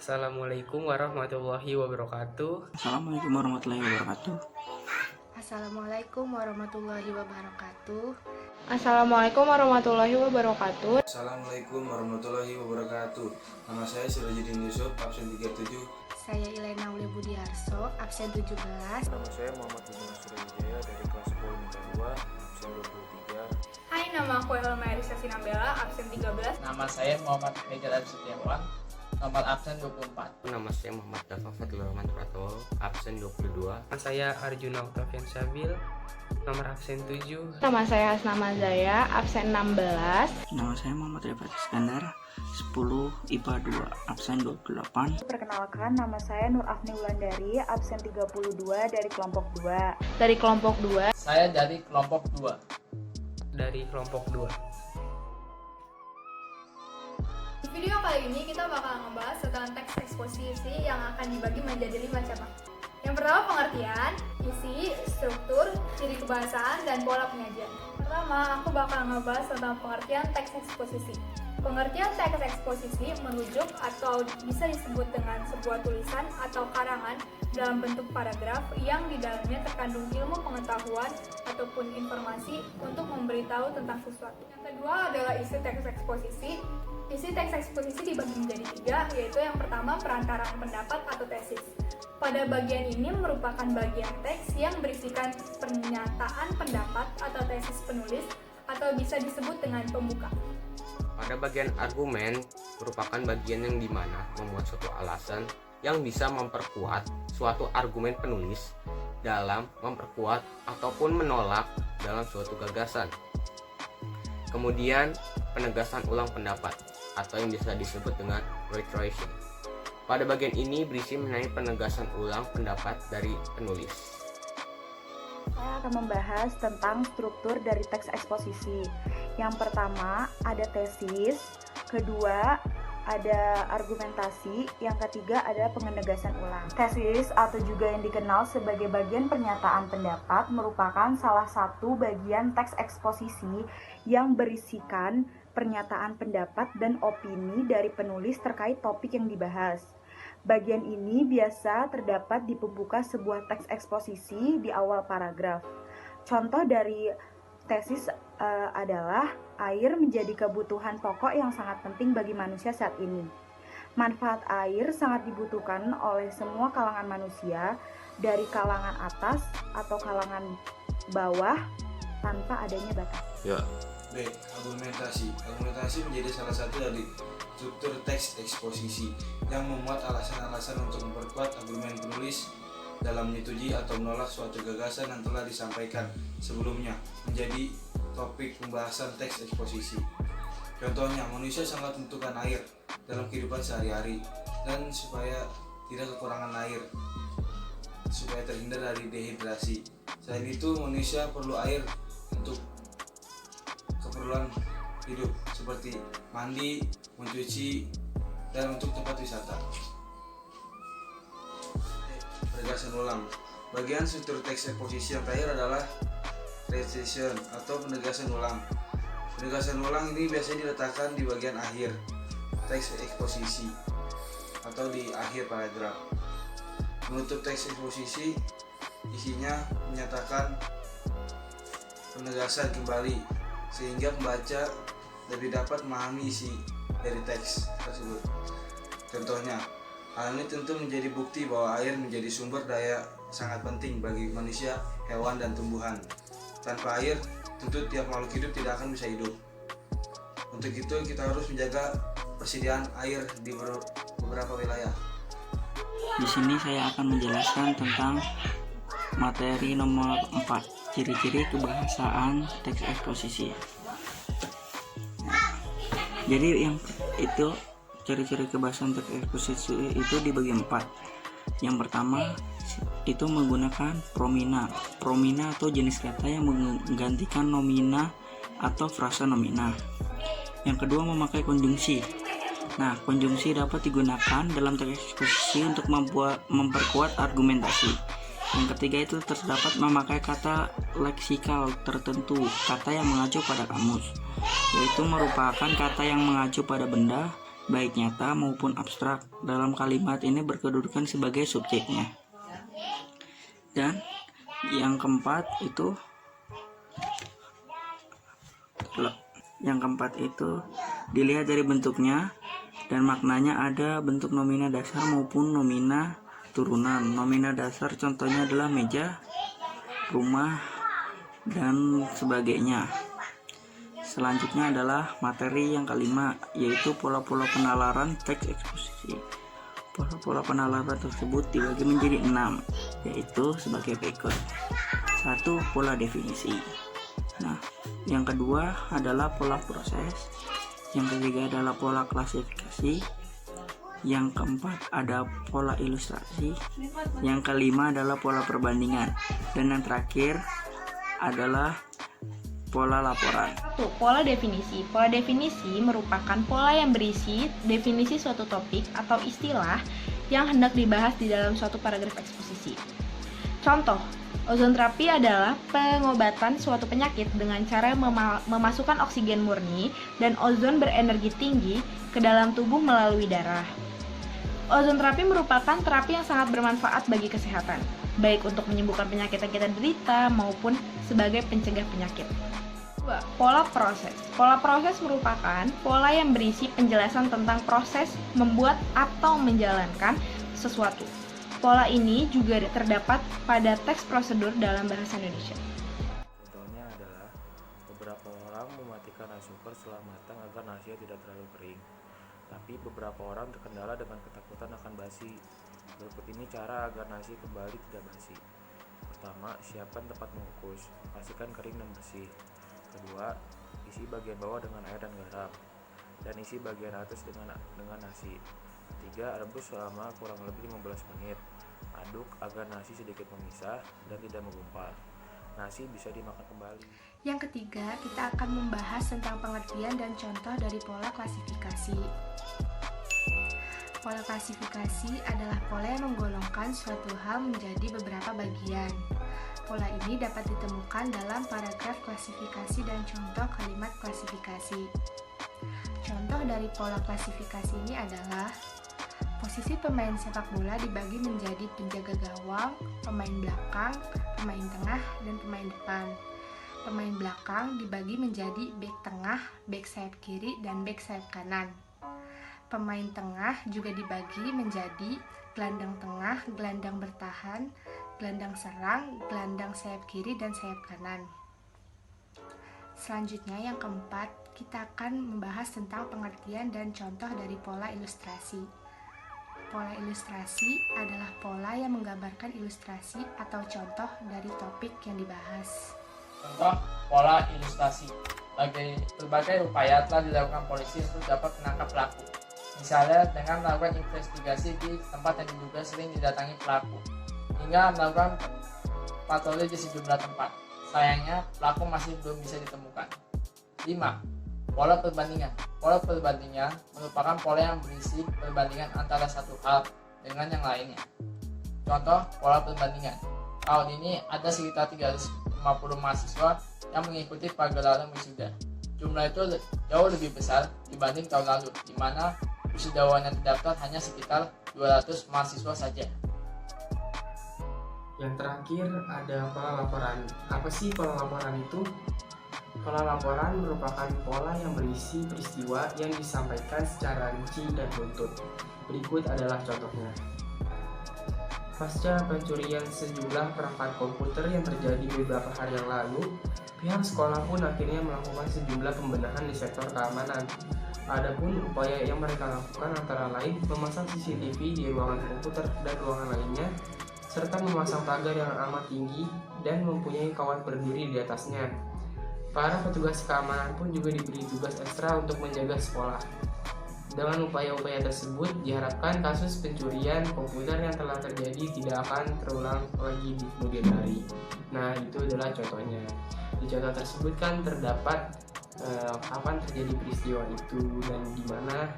Assalamualaikum warahmatullahi wabarakatuh. Assalamualaikum warahmatullahi wabarakatuh. Assalamualaikum warahmatullahi wabarakatuh. Assalamualaikum warahmatullahi wabarakatuh. Assalamualaikum warahmatullahi wabarakatuh. Nama saya Sirajuddin Yusuf, absen 37. Saya Ilena Uli Budiarso, absen 17. Nama saya Muhammad Bima Suryawijaya dari kelas 10 MIPA 2, absen 23. Hai, nama aku Elma Erisa Sinambela, absen 13. Nama saya Muhammad Fajar Setiawan, nomor absen 24. Nama saya Muhammad Dafa Fadlur Rahman Pratowo, absen 22. Nama saya Arjuna Octavian Sabil, nomor absen 7. Nama saya Hasna Mazaya, absen 16. Nama saya Muhammad Rifat Iskandar, 10 IPA 2, absen 28. Perkenalkan, nama saya Nur Afni Wulandari, absen 32 dari kelompok 2. Dari kelompok 2. Saya dari kelompok 2. Dari kelompok 2. Di video kali ini kita bakal ngebahas tentang teks eksposisi yang akan dibagi menjadi 5 cabang. Yang pertama pengertian, isi, struktur, ciri kebahasaan, dan pola penyajian. Pertama, aku bakal ngebahas tentang pengertian teks eksposisi. Pengertian teks eksposisi merujuk atau bisa disebut dengan sebuah tulisan atau karangan dalam bentuk paragraf yang di dalamnya terkandung ilmu pengetahuan ataupun informasi untuk memberitahu tentang sesuatu. Yang kedua adalah isi teks eksposisi. Isi teks eksposisi dibagi menjadi 3, yaitu yang pertama perantaraan pendapat atau tesis. Pada bagian ini merupakan bagian teks yang berisikan pernyataan pendapat atau tesis penulis atau bisa disebut dengan pembuka. Pada bagian argumen merupakan bagian yang dimana memuat suatu alasan yang bisa memperkuat suatu argumen penulis dalam memperkuat ataupun menolak dalam suatu gagasan. Kemudian penegasan ulang pendapat atau yang bisa disebut dengan reiteration. Pada bagian ini berisi mengenai penegasan ulang pendapat dari penulis. Saya akan membahas tentang struktur dari teks eksposisi. Yang pertama ada tesis, kedua ada argumentasi, yang ketiga ada penegasan ulang. Tesis atau juga yang dikenal sebagai bagian pernyataan pendapat merupakan salah satu bagian teks eksposisi yang berisikan pernyataan pendapat dan opini dari penulis terkait topik yang dibahas. Bagian ini biasa terdapat di pembuka sebuah teks eksposisi di awal paragraf. Contoh dari tesis adalah air menjadi kebutuhan pokok yang sangat penting bagi manusia saat ini. Manfaat air sangat dibutuhkan oleh semua kalangan manusia, dari kalangan atas atau kalangan bawah tanpa adanya batas. Ya. B. Argumentasi. Argumentasi menjadi salah satu dari struktur teks eksposisi yang memuat alasan-alasan untuk memperkuat argumen penulis dalam menyetujui atau menolak suatu gagasan yang telah disampaikan sebelumnya menjadi topik pembahasan teks eksposisi. Contohnya, manusia sangat membutuhkan air dalam kehidupan sehari-hari dan supaya tidak kekurangan air, supaya terhindar dari dehidrasi. Selain itu, manusia perlu air untuk keperluan hidup seperti mandi, mencuci, dan untuk tempat wisata. Penegasan ulang. Bagian struktur teks eksposisi yang terakhir adalah recitation atau penegasan ulang. Penegasan ulang ini biasanya diletakkan di bagian akhir teks eksposisi atau di akhir paragraf. Menutup teks eksposisi isinya menyatakan penegasan kembali sehingga pembaca lebih dapat memahami isi dari teks tersebut. Contohnya, hal ini tentu menjadi bukti bahwa air menjadi sumber daya sangat penting bagi manusia, hewan, dan tumbuhan. Tanpa air, tentu tiap makhluk hidup tidak akan bisa hidup. Untuk itu, kita harus menjaga persediaan air di beberapa wilayah. Di sini saya akan menjelaskan tentang materi nomor 4, ciri-ciri kebahasaan teks eksposisi. Jadi yang itu ciri-ciri kebahasaan teks eksposisi itu dibagi 4. Yang pertama itu menggunakan promina. Promina atau jenis kata yang menggantikan nomina atau frasa nomina. Yang kedua memakai konjungsi. Nah, konjungsi dapat digunakan dalam teks eksposisi untuk memperkuat argumentasi. Yang ketiga itu terdapat memakai kata leksikal tertentu, kata yang mengacu pada kamus, yaitu merupakan kata yang mengacu pada benda baik nyata maupun abstrak. Dalam kalimat ini berkedudukan sebagai subjeknya. Dan yang keempat itu dilihat dari bentuknya dan maknanya. Ada bentuk nomina dasar maupun nomina turunan. Nomina dasar contohnya adalah meja, rumah, dan sebagainya. Selanjutnya adalah materi yang kelima, yaitu pola-pola penalaran teks eksposisi. Pola-pola penalaran tersebut dibagi menjadi 6, yaitu sebagai berikut. 1. Pola definisi. Nah, yang kedua adalah pola proses. Yang ketiga adalah pola klasifikasi. Yang keempat ada pola ilustrasi. Yang kelima adalah pola perbandingan. Dan yang terakhir adalah pola laporan. 1. Pola definisi. Pola definisi merupakan pola yang berisi definisi suatu topik atau istilah yang hendak dibahas di dalam suatu paragraf eksposisi. Contoh, ozon terapi adalah pengobatan suatu penyakit dengan cara memasukkan oksigen murni dan ozon berenergi tinggi ke dalam tubuh melalui darah. Ozon terapi merupakan terapi yang sangat bermanfaat bagi kesehatan, baik untuk menyembuhkan penyakit yang kita derita maupun sebagai pencegah penyakit. 2. Pola proses. Pola proses merupakan pola yang berisi penjelasan tentang proses membuat atau menjalankan sesuatu. Pola ini juga terdapat pada teks prosedur dalam bahasa Indonesia. Contohnya adalah beberapa orang mematikan rice cooker setelah matang agar nasinya tidak terlalu kering. Tapi beberapa orang terkendala dengan ketakutan akan basi. Berikut ini cara agar nasi kembali tidak basi. Pertama, siapkan tempat mengukus, pastikan kering dan bersih. Kedua, isi bagian bawah dengan air dan garam, dan isi bagian atas dengan nasi. Ketiga, rebus selama kurang lebih 15 menit. Aduk agar nasi sedikit memisah dan tidak menggumpal. Nasi bisa dimakan kembali. Yang ketiga, kita akan membahas tentang pengertian dan contoh dari pola klasifikasi. Pola klasifikasi adalah pola yang menggolongkan suatu hal menjadi beberapa bagian. Pola ini dapat ditemukan dalam paragraf klasifikasi dan contoh kalimat klasifikasi. Contoh dari pola klasifikasi ini adalah posisi pemain sepak bola dibagi menjadi penjaga gawang, pemain belakang, pemain tengah, dan pemain depan. Pemain belakang dibagi menjadi bek tengah, bek sayap kiri, dan bek sayap kanan. Pemain tengah juga dibagi menjadi gelandang tengah, gelandang bertahan, gelandang serang, gelandang sayap kiri, dan sayap kanan. Selanjutnya yang keempat, kita akan membahas tentang pengertian dan contoh dari pola ilustrasi. Pola ilustrasi adalah pola yang menggambarkan ilustrasi atau contoh dari topik yang dibahas. Contoh pola ilustrasi. Berbagai upaya telah dilakukan polisi untuk dapat menangkap pelaku. Misalnya dengan melakukan investigasi di tempat yang diduga sering didatangi pelaku, hingga melakukan patroli di sejumlah tempat. Sayangnya, pelaku masih belum bisa ditemukan. 5. Pola perbandingan. Pola perbandingan merupakan pola yang berisi perbandingan antara satu hal dengan yang lainnya. Contoh pola perbandingan. Tahun ini ada sekitar 350 mahasiswa yang mengikuti pagelaran wisuda. Jumlah itu jauh lebih besar dibanding tahun lalu, di mana wisudawan yang terdaftar hanya sekitar 200 mahasiswa saja. Yang terakhir ada pola laporan. Apa sih pola laporan itu? Pola laporan merupakan pola yang berisi peristiwa yang disampaikan secara rinci dan runtut. Berikut adalah contohnya. Pasca pencurian sejumlah perangkat komputer yang terjadi beberapa hari yang lalu, pihak sekolah pun akhirnya melakukan sejumlah pembenahan di sektor keamanan. Adapun upaya yang mereka lakukan antara lain memasang CCTV di ruangan komputer dan ruangan lainnya, serta memasang pagar yang amat tinggi dan mempunyai kawat berduri di atasnya. Para petugas keamanan pun juga diberi tugas ekstra untuk menjaga sekolah. Dengan upaya-upaya tersebut, diharapkan kasus pencurian komputer yang telah terjadi tidak akan terulang lagi di kemudian hari. Nah, itu adalah contohnya. Di contoh tersebut kan terdapat kapan terjadi peristiwa itu dan di mana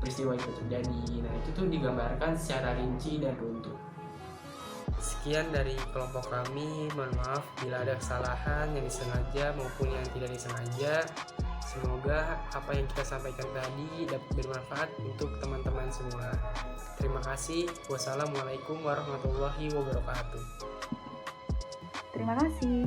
peristiwa itu terjadi. Nah, itu tuh digambarkan secara rinci dan runtut. Sekian dari kelompok kami, mohon maaf bila ada kesalahan yang disengaja maupun yang tidak disengaja. Semoga apa yang kita sampaikan tadi dapat bermanfaat untuk teman-teman semua. Terima kasih. Wassalamualaikum warahmatullahi wabarakatuh. Terima kasih.